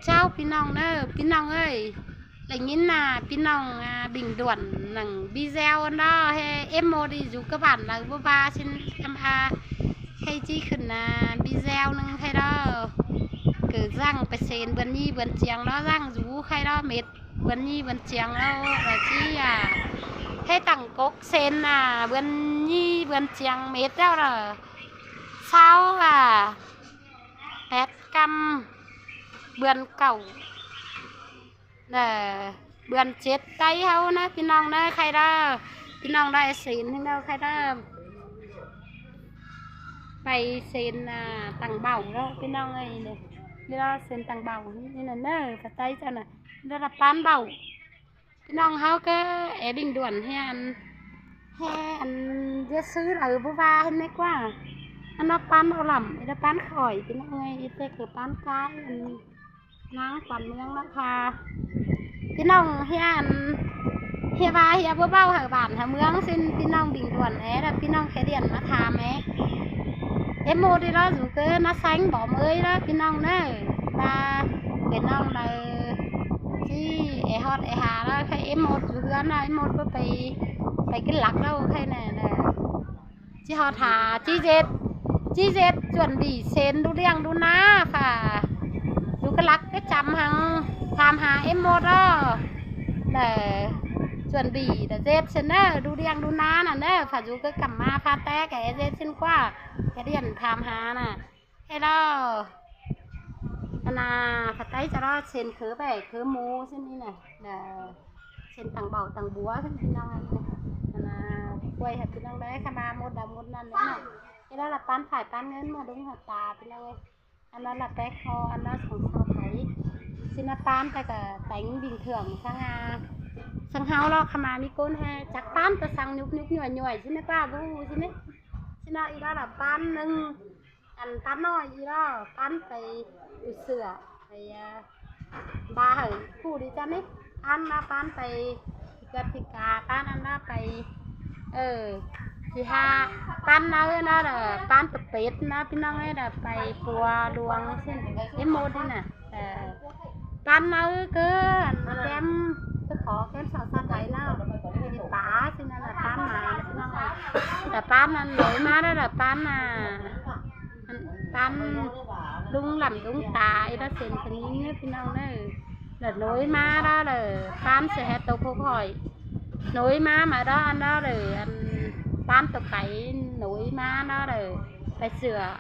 เจ้าพี่น้องเนอะพี่น้องเอ้ยlại nhìn là pin nòng bình luận rằng video đó em mua đi dù các bạn là bố ba xin em hay chỉ khẩn video nâng hay đó cứ răng phải xén bẩn nhi bẩn chiang đó răng dù hay đó mệt bẩn nhi bẩn chiang đâu là chỉ hay tặng cốc xén bẩn nhi bẩn chiang mệt đâu rồi sao pet cam bươn cẩu là bươn chết tay haoนะพี่น้องนะใครได้พี่น้องได้ศีลที่เราใครได้ไปศีลต่างเบาแล้วพี่น้องไอ้เนี่ยนี่เราศีลต่างเบานี่น่ะเนอะภาษาไทยน่ะเราละปานเบาพี่น้องเขาก็ดิ่งด่วนให้อันเยอะซื้อหรือบัวาเห็นไหมกว่าอันนั้นปานเอาหล่ำอันนั้นปานข่อยพี่น้องไอ้เจ๊คือปานกายนางปั่นเมืองนะคะพี่น้องเฮียว่าเฮียเบาหาบ้านหาเมืองสิ้นพี่น้องดิ่งด่วนแล้วพี่น้องแค่เดียนมาทำem mua đi đó dù cứ nó xanh bỏ mới đóพี่น้องเนอะvàพี่น้องlàที่ฮอตหาแล้วใครem mua dù cứ nó em muaก็ไปcáiลักđâu hay nèที่ฮอตหาchi dệt chuẩn bị sen đu điang đu náค่ะดูกระลักก็จำหังทำหาเอ็มโมดแต่ส่วนบีแต่เจ็ดเซนเนอร์ดูเรียงดูน้าน่ะเนอร์ฝาดูก็กลับมาพาแตกแกเจ็ดเส้นกว่าแกเรียนทำหาน่ะให้เราฝาไตจะรอเซนคือไปคือมูเส้นนี้น่ะเซนต่างเบาต่างบัวเส้นพี่น้องกล้วยหัดพี่น้องได้ขมาหมดดำหมดนั่นนี่น่ะให้เราละปั้นฝ่ายปั้นเงินมาดุ้งหัดตาพี่น้องอันนั้นlà bé kho anh đó sòng sò thấy xin nó tan tại cả đánh bình thường sang hao lo khama mi côn he chắc tan ta sang nhúc nhồi xin nó qua vu xin nó ý đó là pan nưng ăn pan nói gì đó pan phải sửa phải ba hở phụ đi cho nít ăn mà pan phải gật thịt cà pan ăn đó phải thì pan nó là pan tập pet nóพี่น้องlà phảiปัวดวงเช่นเอ็มโมดิน่ะpan nó cứ kem cứ khó kem sào sa thấy nào thì bá cho nên là pan màพี่น้องlà pan ăn nổi má đó là pan đúng làm đúng tài đó xịn xịn nhưพี่น้องđó là nổi má đó là pan sẽ hết tàu khô khỏi nổi má mà đó anh đó rồi anh bán tập cái nổi má nó rồi phải sửa